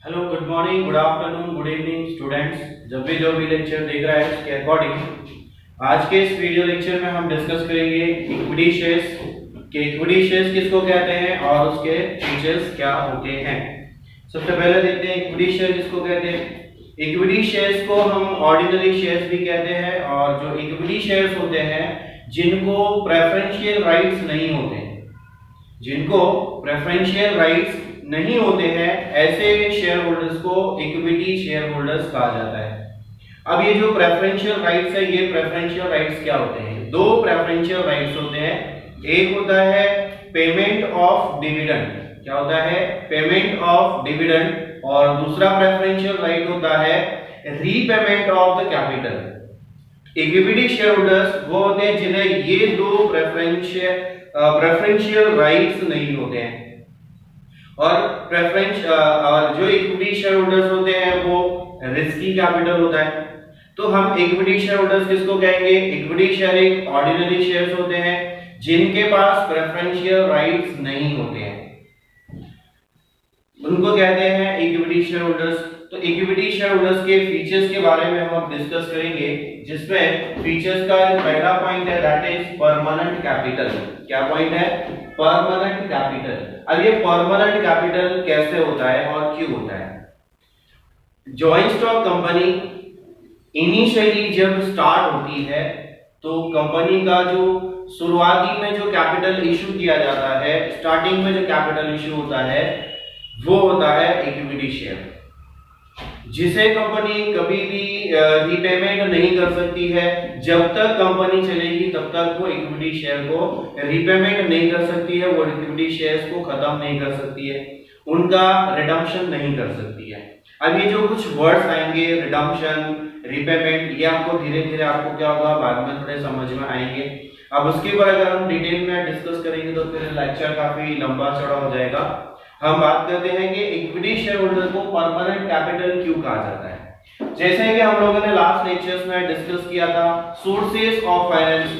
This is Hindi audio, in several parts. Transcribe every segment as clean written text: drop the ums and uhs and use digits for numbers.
Hello, good morning, good afternoon, good evening students. जब भी लेक्चर देख रहा है उसके अकॉर्डिंग आज के इस वीडियो लेक्चर में हम डिस्कस करेंगे इक्विटी शेयर्स के इक्विटी शेयर्स किसको कहते हैं और उसके फीचर्स क्या होते हैं। सबसे पहले देखते हैं इक्विटी शेयर किसको कहते हैं। इक्विटी शेयर्स को हम ऑर्डिनरी शेयर्स भी कहते हैं और जो इक्विटी शेयर्स होते हैं जिनको प्रेफरेंशियल राइट्स नहीं होते, जिनको प्रेफरेंशियल राइट्स नहीं होते हैं, ऐसे शेयर होल्डर्स को इक्विटी शेयर होल्डर्स कहा जाता है। अब ये जो प्रेफरेंशियल राइट्स है, ये प्रेफरेंशियल राइट्स क्या होते हैं? दो प्रेफरेंशियल राइट्स होते हैं। एक होता है पेमेंट ऑफ डिविडेंड, क्या होता है? Payment of dividend. और दूसरा प्रेफरेंशियल राइट होता है repayment of the capital. Equity share holders वो होते हैं जिन्हें ये दो प्रेफरेंशियल राइट्स नहीं होते हैं। और जो इक्विटी शेयर होल्डर्स होते हैं वो रिस्की कैपिटल होता है। तो हम इक्विटी शेयर होल्डर्स किसको कहेंगे? इक्विटी शेयर एक ऑर्डिनरी शेयर्स होते हैं जिनके पास प्रेफरेंशियल राइट्स नहीं होते हैं, उनको कहते हैं इक्विटी शेयर होल्डर्स। तो इक्विटी शेयर होल्डर्स के फीचर्स के बारे में हम डिस्कस करेंगे, जिसमें फीचर्स का पहला पॉइंट है दैट इज परमानेंट कैपिटल। क्या पॉइंट है? Permanent capital. अब ये परमानेंट कैपिटल कैसे होता है और क्यों होता है? जॉइंट स्टॉक कंपनी इनिशियली जब स्टार्ट होती है तो कंपनी का जो शुरुआती में जो कैपिटल इशू किया जाता है, स्टार्टिंग में जो कैपिटल इशू होता है वो होता है इक्विटी शेयर, जिसे कंपनी कभी भी रीपेमेंट नहीं कर सकती है। जब तक कंपनी चलेगी तब तक वो इक्विटी शेयर को रीपेमेंट नहीं कर सकती है, वो इक्विटी शेयर्स को खत्म नहीं कर सकती है, उनका रिडम्पशन नहीं कर सकती है। अब ये जो कुछ वर्ड्स आएंगे रिडम्पशन, रीपेमेंट, ये आपको धीरे धीरे आपको क्या होगा बाद में थोड़े समझ में आएंगे। अब उसके ऊपर अगर हम डिटेल में डिस्कस करेंगे तो फिर लेक्चर काफी लंबा चौड़ा हो जाएगा। हम बात करते हैं कि इक्विटी शेयर होल्डर को परमानेंट कैपिटल क्यों कहा जाता है। जैसे कि हम लोगों ने लास्ट लेक्चर्स में डिस्कस किया था sources of finance.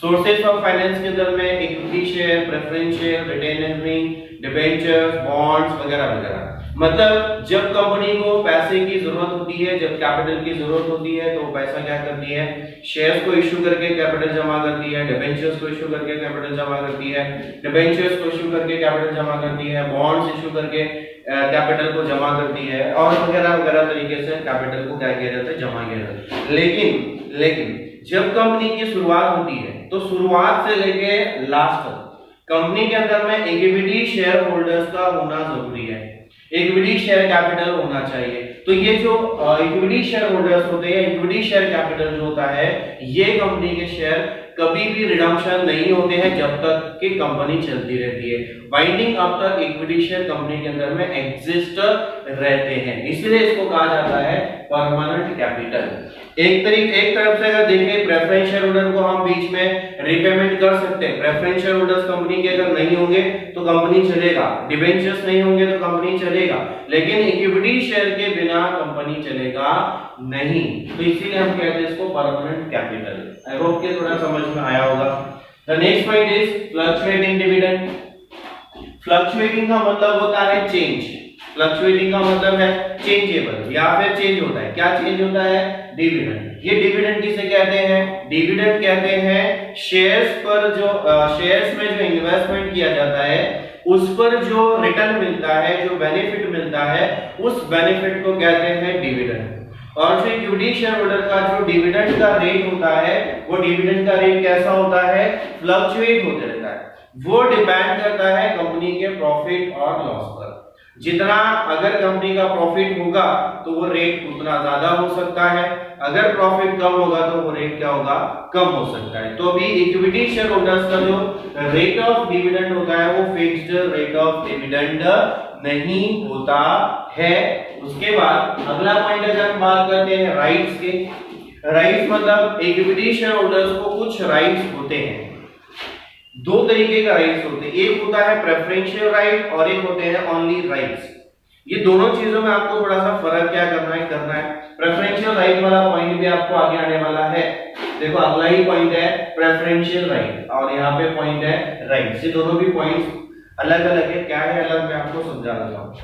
Sources of finance के अंदर में equity share, preference share, retained earning, debentures, bonds वगैरह वगैरह। मतलब जब कंपनी को पैसे की जरूरत होती है, जब कैपिटल की जरूरत होती है तो पैसा क्या करती है? शेयर्स को इशू करके कैपिटल जमा करती है, डिबेंचर्स को इशू करके कैपिटल जमा करती है, डिबेंचर्स को इशू करके कैपिटल जमा करती है, बॉन्ड्स इशू करके कैपिटल को जमा करती है और वगैरह वगैरह तरीके से कैपिटल को क्या किया जाता है? जमा किया जाता है। लेकिन जब कंपनी की शुरुआत होती है तो शुरुआत से लेके लास्ट तक कंपनी के अंदर में इक्विटी शेयर होल्डर्स का होना जरूरी है, इक्विटी शेयर कैपिटल होना चाहिए। तो ये जो इक्विटी शेयर होल्डर्स होते हैं, इक्विटी शेयर कैपिटल जो होता है, ये कंपनी के शेयर कभी भी रिडम्पशन नहीं होते हैं जब तक कि कंपनी चलती रहती है। वाइंडिंग अप तक इक्विटी शेयर कंपनी के अंदर में एग्जिस्ट रहते हैं, इसलिए इसको कहा जाता है परमानेंट कैपिटल। एक तरफ से अगर देखें प्रेफरेंस शेयर होल्डर को हम बीच में रीपेमेंट कर सकते हैं। प्रेफरेंस शेयर होल्डर्स कंपनी के अगर नहीं होंगे तो कंपनी चलेगा, डिबेंचर्स नहीं होंगे तो कंपनी चलेगा, लेकिन इक्विटी शेयर के बिना कंपनी चलेगा नहीं। तो इसीलिए हम कहते हैं इसको परमानेंट कैपिटल। आई होप कि थोड़ा समझ में आया होगा। The next point is fluctuating dividend. Fluctuating का मतलब होता है चेंज, फ्लक्चुएटिंग का मतलब है चेंजेबल या फिर चेंज होता है। क्या चेंज होता है? डिविडेंड। ये डिविडेंड किसे कहते हैं? डिविडेंड कहते हैं शेयर्स पर जो शेयर्स में जो इन्वेस्टमेंट किया जाता है उस पर जो रिटर्न मिलता है, जो बेनिफिट मिलता है, उस बेनिफिट को कहते हैं डिविडेंड। और जो इक्विटी शेयर होल्डर का जो डिविडेंड का रेट होता है, वो डिविडेंड का रेट कैसा होता है? फ्लक्चुएट होते रहता है। वो डिपेंड करता है कंपनी के प्रॉफिट और लॉस पर। जितना अगर कंपनी का प्रॉफिट होगा तो वो रेट उतना ज्यादा हो सकता है, अगर प्रॉफिट कम होगा तो वो रेट क्या होगा? कम हो सकता है। तो अभी इक्विटी शेयर होल्डर्स का जो रेट ऑफ डिविडेंड होता है वो फिक्स्ड रेट ऑफ डिविडेंड नहीं होता है। उसके बाद अगला पॉइंट अगर हम बात करते हैं राइट्स के। राइट्स मतलब इक्विटी शेयर होल्डर्स को कुछ राइट्स होते हैं। दो तरीके का राइट्स होते हैं, एक होता है प्रेफरेंशियल राइट और एक होते हैं ओनली राइट्स। ये दोनों चीजों में आपको थोड़ा सा फर्क क्या करना है। प्रेफरेंशियल राइट वाला पॉइंट भी आपको आगे आने वाला है। देखो अगला ही पॉइंट है प्रेफरेंशियल राइट और यहाँ पे पॉइंट है राइट्स। ये दोनों भी पॉइंट्स अलग अलग है। क्या है अलग, मैं आपको समझा देता हूँ।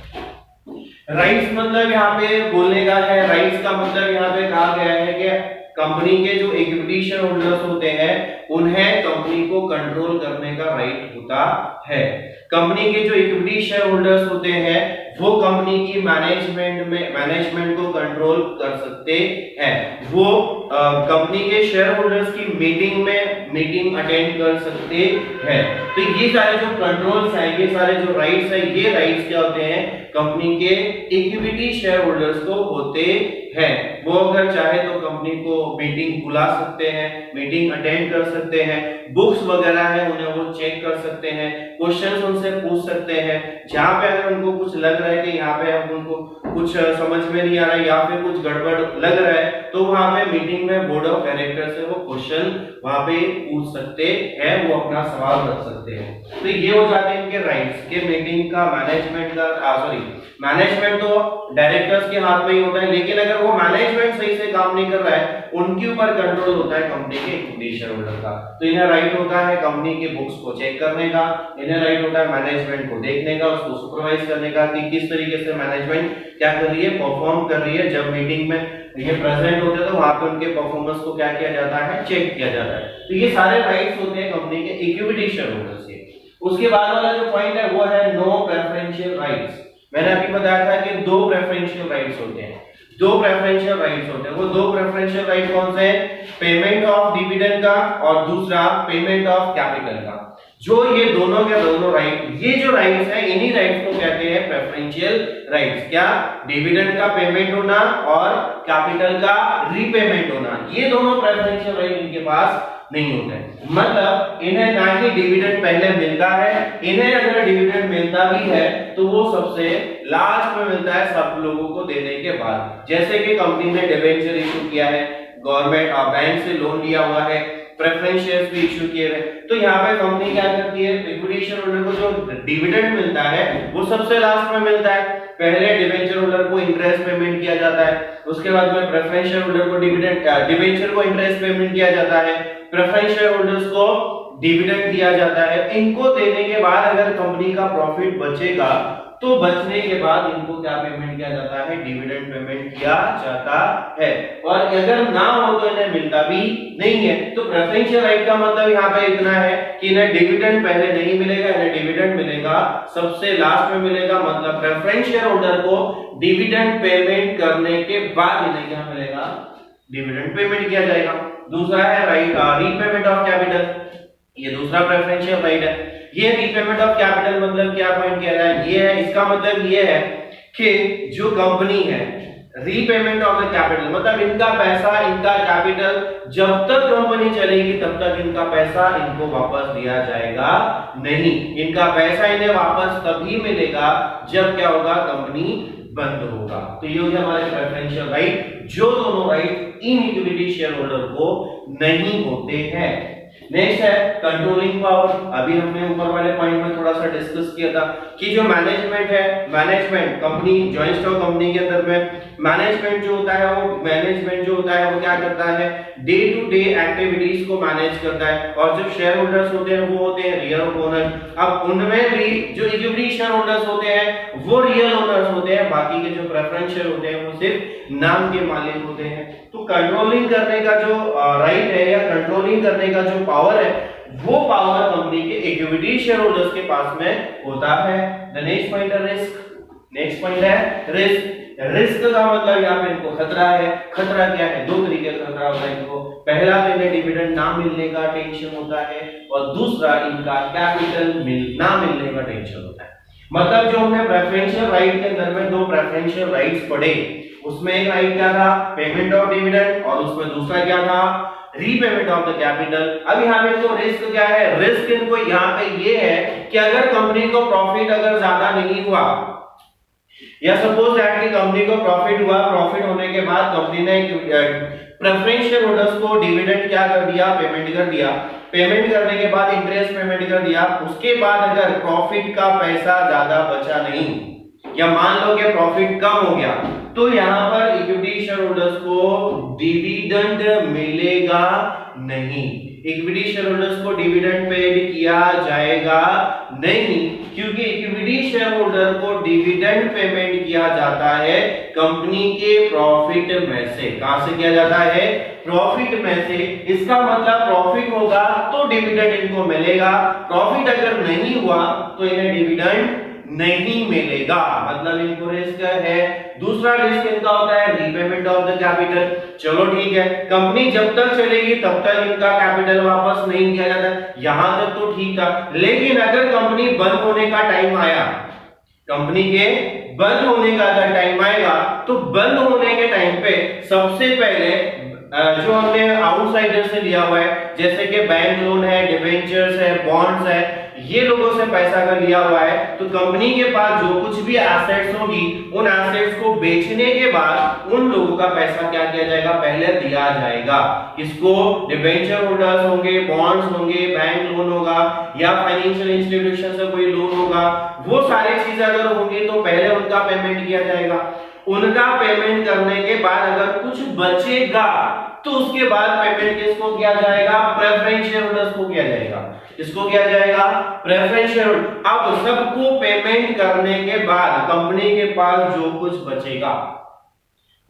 राइट्स मतलब यहाँ पे बोलने का है, राइट्स का मतलब यहाँ पे कहा गया है कि कंपनी के जो इक्विटी शेयर होल्डर्स होते हैं उन्हें कंपनी को कंट्रोल करने का राइट होता है। कंपनी के जो इक्विटी शेयर होल्डर्स होते हैं वो कंपनी की मैनेजमेंट को कंट्रोल कर सकते हैं। वो कंपनी के शेयर होल्डर्स की मीटिंग अटेंड कर सकते हैं। तो ये सारे जो कंट्रोल्स हैं, ये सारे जो राइट्स हैं, ये राइट्स क्या होते हैं, कंपनी के इक्विटी शेयर होल्डर्स को होते हैं। वो अगर चाहे तो कंपनी को मीटिंग बुला सकते हैं, मीटिंग अटेंड कर सकते हैं, बुक्स वगैरह है उन्हें वो चेक कर सकते हैं, क्वेश्चंस उनसे पूछ सकते हैं। जहां पे अगर उनको कुछ लग रहा है कि यहाँ पे अब उनको कुछ समझ में नहीं आ रहा है या फिर कुछ गड़बड़ लग रहा है, तो वहां पे मीटिंग में बोर्ड ऑफ डायरेक्टर से वो क्वेश्चन वहां पे पूछ सकते हैं, वो अपना सवाल रख सकते हैं। तो ये हो जाते हैं इनके राइट्स के मीटिंग का, मैनेजमेंट तो डायरेक्टर्स के हाथ में ही होता है, लेकिन अगर वो मैनेजमेंट सही से काम नहीं कर रहा है, उनके ऊपर कंट्रोल होता है कंपनी के इक्विटी शेयर होल्डर का। तो इन्हें राइट होता है कंपनी के बुक्स को चेक करने का, इन्हें राइट होता है मैनेजमेंट को देखने का, उसको सुपरवाइज करने का कि किस तरीके से मैनेजमेंट क्या कर रही है, परफॉर्म कर रही है। जब मीटिंग में ये प्रेजेंट होते हैं तो वहां पे उनके परफॉर्मेंस को क्या किया जाता है, चेक किया जाता है। तो ये सारे राइट्स होते हैं कंपनी के इक्विटी शेयर होल्डर्स के। उसके बाद वाला जो पॉइंट है वो है नो प्रेफरेंशियल राइट्स। मैंने अभी बताया था कि दो प्रेफरेंशियल राइट्स होते हैं, दो प्रेफरेंशियल राइट्स होते हैं। वो दो प्रेफरेंशियल राइट कौन से हैं, पेमेंट ऑफ डिविडेंड का और दूसरा पेमेंट ऑफ कैपिटल का। जो ये दोनों के दोनों राइट, ये जो राइट्स है इन्हीं राइट्स को कहते हैं प्रेफरेंशियल राइट्स। क्या, डिविडेंड का पेमेंट होना और कैपिटल का रीपेमेंट होना, ये दोनों प्रेफरेंशियल राइट इनके पास नहीं होते हैं। मतलब इन्हें ना ही डिविडेंड पहले मिलता है, इन्हें अगर डिविडेंड मिलता भी है तो वो सबसे लास्ट में मिलता है सब लोगों को देने के बाद। जैसे कि कंपनी ने डिबेंचर इशू किया है, गवर्नमेंट बैंक से लोन लिया हुआ है, प्रेफरेंस शेयर्स भी इशू किए हुए, तो यहाँ पे कंपनी क्या करती है, इक्विटी शेयर होल्डर को जो डिविडेंड मिलता है वो सबसे लास्ट में मिलता है। पहले डिबेंचर होल्डर को इंटरेस्ट पेमेंट किया जाता है, उसके बाद में प्रेफरेंस शेयर होल्डर को डिबेंचर को इंटरेस्ट पेमेंट किया जाता है, प्रेफरेंस शेयर होल्डर्स को डिविडेंड दिया जाता है। इनको देने के बाद अगर कंपनी का प्रॉफिट बचेगा तो बचने के बाद इनको क्या पेमेंट किया जाता है, डिविडेंड पेमेंट किया जाता है। और अगर ना हो तो इन्हें मिलता भी नहीं है। तो प्रेफरेंशियल राइट का मतलब यहाँ पे इतना है कि इन्हें डिविडेंड पहले नहीं मिलेगा, इन्हें डिविडेंड मिलेगा सबसे लास्ट में मिलेगा। मतलब प्रेफरेंस शेयर होल्डर को डिविडेंड पेमेंट करने के बाद इन्हें क्या मिलेगा, डिविडेंड पेमेंट किया जाएगा। दूसरा है राइट रीपेमेंट ऑफ कैपिटल, ये दूसरा प्रेफरेंशियल राइट है। ये रीपेमेंट ऑफ कैपिटल मतलब क्या पॉइंट किया गया है, ये है, इसका मतलब ये है कि जो कंपनी है, रीपेमेंट ऑफ द कैपिटल मतलब इनका पैसा, इनका कैपिटल जब तक कंपनी चलेगी तब तक इनका पैसा इनको वापस दिया जाएगा नहीं। इनका पैसा इन्हें वापस तभी मिलेगा जब क्या होगा, कंपनी बंद होगा। तो ये हो गया हमारे प्रेफरेंशियल राइट, जो दोनों right in equity share holder को नहीं होते हैं। नेक्स्ट है कंट्रोलिंग पावर। अभी हमने ऊपर वाले पॉइंट में थोड़ा सा डिस्कस किया था कि जो मैनेजमेंट है, management company joint stock company के अंदर में मैनेजमेंट जो होता है वो क्या करता है, डे टू डे एक्टिविटीज को मैनेज करता है। और जो शेयर होल्डर्स होते हैं वो होते हैं रियल ओनर। अब उनमें भी जो इक्विटी शेयर होल्डर्स होते हैं वो रियल ओनर्स होते हैं, बाकी के जो प्रेफरेंस शेयर होते हैं वो सिर्फ नाम के मालिक होते हैं। तो कंट्रोलिंग करने का जो राइट है या कंट्रोलिंग करने का जो पावर है वो पावर कंपनी के इक्विटी शेयर होल्डर्स के पास में होता है। द नेक्स्ट पॉइंट है रिस्क। नेक्स्ट पॉइंट है रिस्क। रिस्क का मतलब यहाँ पे इनको खतरा है। खतरा क्या है, दो तरीके का खतरा होता है इनको। पहला तो इन्हें डिविडेंड ना मिलने का टेंशन होता है और दूसरा इनका कैपिटल ना मिलने का टेंशन होता है। मतलब जो हमने प्रेफरेंशियल राइट के अंदर में दो प्रेफरेंशियल राइट्स पढ़े, उसमें एक राइट क्या था, पेमेंट ऑफ डिविडेंड, और उसमें दूसरा क्या था, रीपेमेंट ऑफ द कैपिटल। अब यहाँ पे तो रिस्क क्या है, रिस्क इनको यहाँ पे ये है कि अगर कंपनी को प्रॉफिट अगर ज्यादा नहीं हुआ, या सपोज दैट कि कंपनी को प्रॉफिट हुआ, प्रॉफिट होने के बाद कंपनी ने प्रेफरेंस शेयर होल्डर्स को डिविडेंड क्या कर दिया, पेमेंट कर दिया। पेमेंट करने के बाद इंटरेस्ट पेमेंट कर दिया। उसके बाद अगर प्रॉफिट का पैसा ज्यादा बचा नहीं, या मान लो कि प्रॉफिट कम हो गया, तो यहां पर इक्विटी शेयर होल्डर्स को डिविडेंड मिलेगा नहीं। इक्विटी शेयर होल्डर्स को डिविडेंड पेड किया जाएगा नहीं, क्योंकि इक्विटी शेयर होल्डर को डिविडेंड पेमेंट किया जाता है कंपनी के प्रॉफिट में से। कहां से किया जाता है? प्रॉफिट में से। इसका मतलब प्रॉफिट होगा तो डिविडेंड इनको मिलेगा, प्रॉफिट अगर नहीं हुआ तो इन्हें डिविडेंड नहीं मिलेगा, मतलब इनको रिस्क है। दूसरा रिस्क इनका होता है रीपेमेंट ऑफ द कैपिटल। चलो ठीक है, कंपनी जब तक चलेगी तब तक इनका कैपिटल वापस नहीं किया जाता, यहां तक तो ठीक था। लेकिन अगर कंपनी बंद होने का टाइम आया, कंपनी के बंद होने का अगर टाइम आएगा, तो बंद होने के टाइम पे सबसे पहले जो हमने आउटसाइडर से लिया हुआ है, जैसे कि बैंक लोन है, डिबेंचर्स है, बॉन्ड्स है, ये लोगों से पैसा अगर लिया हुआ है, तो कंपनी के पास जो कुछ भी एसेट्स होगी, उन एसेट्स को बेचने के बाद उन लोगों का पैसा क्या किया जाएगा? पहले दिया जाएगा। किसको? डिबेंचर होल्डर्स होंगे, बॉन्ड्स होंगे, बैंक लोन होगा या फाइनेंशियल इंस्टीट्यूशन से कोई लोन होगा, वो सारी चीजें अगर होंगी तो पहले उनका पेमेंट किया जाएगा। उनका पेमेंट करने के बाद अगर कुछ बचेगा तो उसके बाद पेमेंट किसको किया जाएगा? प्रेफरेंस शेयर होल्डर्स को किया जाएगा। किसको किया जाएगा? Preference share holder. अब सबको पेमेंट करने के बाद कंपनी के पास जो कुछ बचेगा,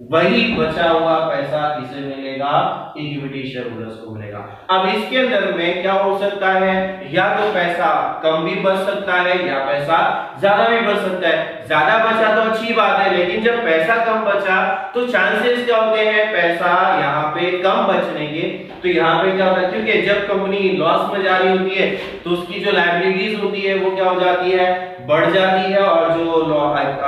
वही बचा हुआ पैसा किसे मिलेगा? इक्विटी शेयर होल्डर्स को मिलेगा। अब इसके अंदर में क्या हो सकता है? या तो पैसा कम भी बच सकता है या पैसा ज्यादा भी बच सकता है। ज्यादा बचा तो अच्छी बात है, लेकिन जब पैसा कम बचा तो चांसेस क्या होते हैं? पैसा यहाँ पे कम बचने के, तो यहाँ पे क्या होता है? क्योंकि जब कंपनी लॉस में जा रही होती है तो उसकी जो लायबिलिटीज होती है वो क्या हो जाती है? बढ़ जाती है, और जो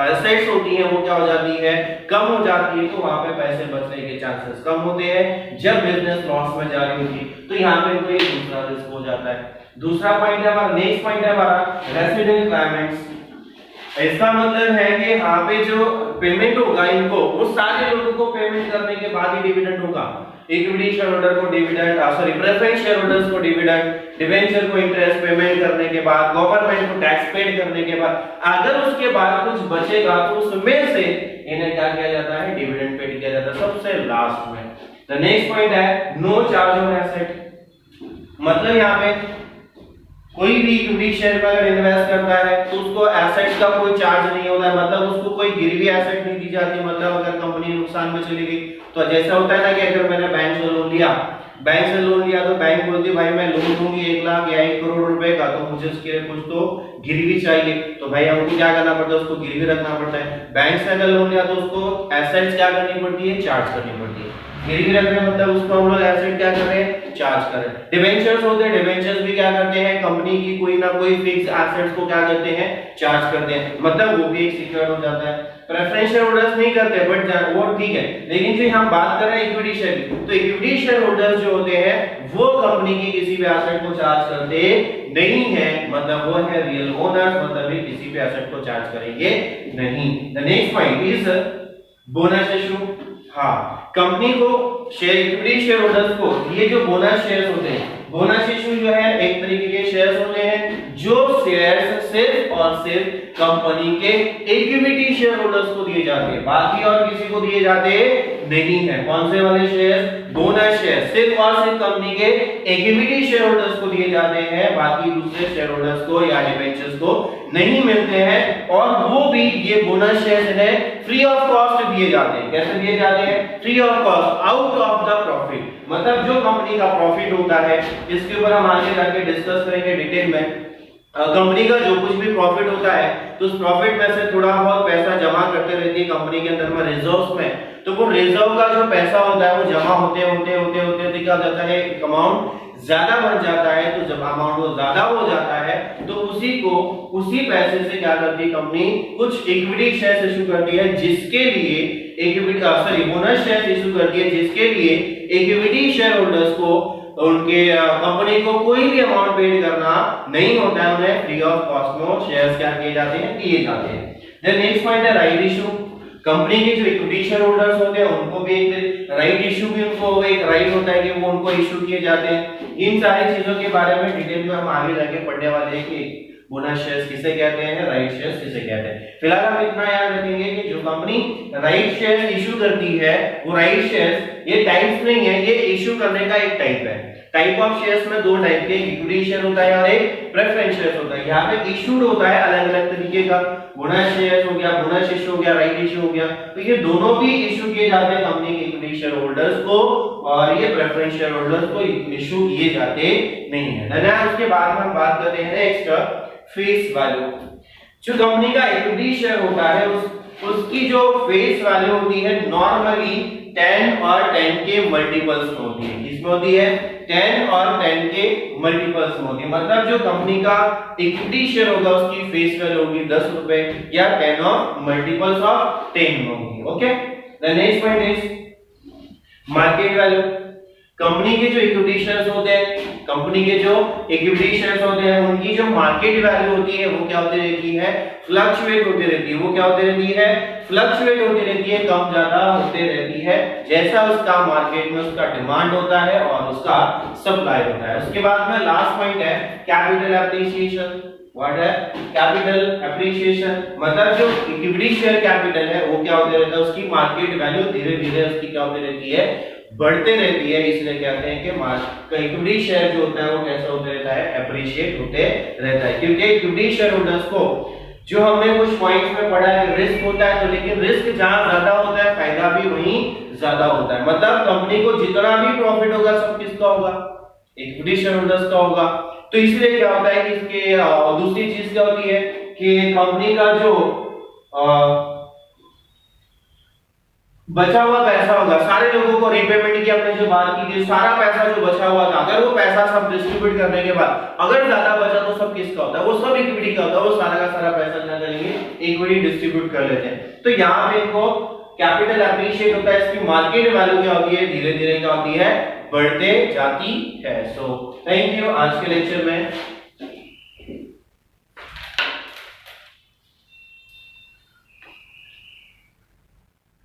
एसेट्स होती हैं वो क्या हो जाती है? कम हो जाती है। तो वहां पे पैसे बचने के चांसेस कम होते हैं जब बिजनेस लॉस में जा रही होती है। तो यहाँ पे कोई दूसरा रिस्क हो जाता है। दूसरा पॉइंट है हमारा, नेक्स्ट पॉइंट है हमारा रेसिडेंट क्लाइमेट्स। इसका मतलब है कि यहाँ पे जो पेमेंट होगा इनको, वो सारे लोगों को पेमेंट करने के बाद ही डिविडेंड होगा। इक्विटी शेयर होल्डर को डिविडेंड, प्रेफरेंस शेयर होल्डर्स को डिविडेंड, डिबेंचर को इंटरेस्ट पेमेंट करने के बाद, गवर्नमेंट को टैक्स पेड करने के बाद, अगर उसके बाद कुछ बचेगा तो उसमें से इन्हें क्या किया जाता है? डिविडेंड पेड किया जाता है सबसे लास्ट में। द नेक्स्ट पॉइंट है नो चार्ज ऑन एसेट। मतलब यहाँ पे कोई भी इक्विटी शेयर में अगर इन्वेस्ट करता है तो उसको एसेट का कोई चार्ज नहीं होता है, मतलब उसको कोई गिरवी एसेट नहीं दी जाती। मतलब अगर कंपनी नुकसान में चली गई तो जैसा होता है ना कि अगर मैंने बैंक से लोन लिया, तो बैंक बोलती है भाई मैं लोन दूंगी 1 लाख या 1 करोड़ रुपए का, तो मुझे उसके लिए कुछ तो गिरवी चाहिए। तो भाई हमको क्या करना पड़ता है? उसको गिरवी रखना पड़ता है। बैंक से अगर लोन लिया तो उसको एसेट्स क्या करनी पड़ती है? चार्ज करनी पड़ती है। गिरवी रखने मतलब उसको हम लोग एसेट क्या कर रहे हैं? चार्ज कर रहे हैं। डिबेंचर्स होते हैं, डिबेंचर्स भी क्या करते हैं? कंपनी की कोई ना कोई फिक्स एसेट्स को क्या करते हैं? चार्ज करते हैं, मतलब वो भी एक सिक्योर्ड हो जाता है। प्रेफरेंस शेयर होल्डर्स नहीं करते, बट वो ठीक है। लेकिन जो हम बात कर रहे हैं इक्विटी शेयर की, तो इक्विटी शेयर होल्डर्स जो होते हैं वो कंपनी की किसी भी एसेट को चार्ज करते नहीं है, मतलब वो है रियल ओनर्स, मतलब भी किसी भी एसेट को चार्ज करेंगे नहीं। The next point is bonus issue. हाँ, कंपनी को शेयर, इक्विटी शेयर होल्डर्स को ये जो बोनस शेयर्स होते हैं, बोनस इशू जो है एक तरीके के शेयर्स होते हैं जो शेयर्स सिर्फ और सिर्फ कंपनी के इक्विटी शेयर होल्डर्स को दिए जाते हैं, बाकी और किसी को दिए जाते नहीं है। कौन से वाले शेयर्स? बोनस शेयर सिर्फ और सिर्फ कंपनी के इक्विटी शेयर होल्डर्स को दिए जाते हैं, बाकी दूसरे शेयर होल्डर्स को या डिबेंचर्स को नहीं मिलते हैं। और वो भी ये बोनस शेयर्स है फ्री ऑफ कॉस्ट दिए जाते हैं। कैसे दिए जाते हैं? Free of cost, out of the profit. मतलब जो कंपनी का प्रॉफिट होता है, इसके ऊपर हम आगे जाके डिस्कस करेंगे डिटेल में। कंपनी का जो कुछ भी प्रॉफिट होता है तो उस प्रॉफिट में से थोड़ा बहुत पैसा जमा करते रहती है कंपनी के अंदर में रिजर्व्स में। तो वो रिजर्व का जो पैसा होता है वो जमा होते होते क्या हो जाता है? अमाउंट ज्यादा बन जाता है। तो जब अमाउंट वो ज्यादा हो जाता है तो उसी पैसे से क्या करती है कंपनी? कुछ इक्विटी शेयर्स इशू करती है, जिसके लिए बोनस शेयर्स इशू करती है, जिसके लिए इक्विटी शेयर होल्डर्स को उनके कंपनी को कोई भी अमाउंट पेड करना नहीं होता है, उन्हें फ्री ऑफ कॉस्ट में शेयर्स क्या किए जाते हैं? दिए जाते हैं। देन नेक्स्ट पॉइंट है राइट इशू। कंपनी के जो इक्विटी शेयर होल्डर्स होते हैं उनको भी एक राइट इशू भी उनको एक राइट होता है कि वो उनको इशू किए जाते हैं। इन सारी चीजों के बारे में डिटेल में हम आगे जाके पढ़ने वाले हैं कि बोनस शेयर्स किसे कहते हैं, राइट शेयर्स किसे कहते हैं। फिलहाल हम इतना याद रखेंगे कि जो कंपनी राइट शेयर्स इशू करती है वो राइट शेयर्स ये टाइप्स नहीं है, ये इशू करने का एक टाइप है। टाइप ऑफ शेयर्स में दो टाइप के, इक्विटी शेयर होता है और एक प्रेफरेंस शेयर्स होता है। यहाँ पे इशूड होता है अलग अलग तरीके का, बोनस शेयर्स हो गया, बोनस इशू हो गया, राइट इशू हो गया, तो ये दोनों भी इशू किए जाते हैं कंपनी के इक्विटी शेयर होल्डर्स को, और ये प्रेफरेंस शेयर होल्डर्स को इशू किए जाते नहीं है। देन उसके बाद में हम बात करते हैं नेक्स्ट फेस वैल्यू। जो कंपनी का इक्विटी शेयर होता है उसकी जो फेस वैल्यू होती है नॉर्मली 10 और 10 के मल्टीपल्स में होती है। किसमें होती है? 10 और 10 के मल्टीपल्स में होती है। मतलब जो कंपनी का इक्विटी शेयर होगा उसकी फेस वैल्यू होगी 10 रुपए या 10 ऑफ मल्टीपल्स ऑफ 10 में होगी। Okay, the next point is market value. Company के जो इक्विटी शेयर्स होते हैं, कंपनी के जो इक्विटी शेयर्स होते हैं उनकी जो मार्केट वैल्यू होती है वो क्या होती रहती है? फ्लक्चुएट होती रहती है। वो क्या होती रहती है? फ्लक्चुएट होती रहती है, कम ज्यादा होती रहती है जैसा उसका मार्केट में उसका डिमांड होता है और उसका सप्लाई होता है। उसके बाद में लास्ट पॉइंट है कैपिटल एप्रिसिएशन। व्हाट है कैपिटल एप्रिसिएशन? मतलब जो इक्विटी शेयर कैपिटल है वो क्या होते रहता है? उसकी मार्केट वैल्यू धीरे धीरे उसकी क्या होती रहती है? बढ़ते रहती है। इसलिए कहते हैं कि इक्विटी शेयर जो होता है वो कैसा होते रहता है? एप्रिशिएट होते रहता है। क्योंकि इक्विटी शेयर होल्डर्स को जो हमने कुछ पॉइंट्स में पढ़ा है रिस्क होता है, तो लेकिन रिस्क जहां ज्यादा होता है फायदा भी वहीं ज्यादा होता है। मतलब कंपनी को जितना भी प्रॉफिट होगा सब किसका होगा? इक्विटी शेयर होल्डर्स का होगा। तो इसलिए क्या होता है कि इसके दूसरी चीज क्या होती है कि कंपनी का जो बचा हुआ पैसा होगा, सारे लोगों को रिपेमेंट की अपने जो बात की थी, सारा पैसा जो बचा हुआ था अगर वो पैसा सब डिस्ट्रीब्यूट करने के बाद अगर ज्यादा बचा तो सब किसका होता है? वो सब इक्विटी का होता है। वो सारा का सारा पैसा क्या करेंगे? इक्विटी डिस्ट्रीब्यूट कर लेते हैं। तो यहाँ पे इनको कैपिटल एप्रिशिएट होता है, इसकी मार्केट वैल्यू क्या होती है? धीरे धीरे क्या होती है? बढ़ते जाती है। So thank you. आज के लेक्चर में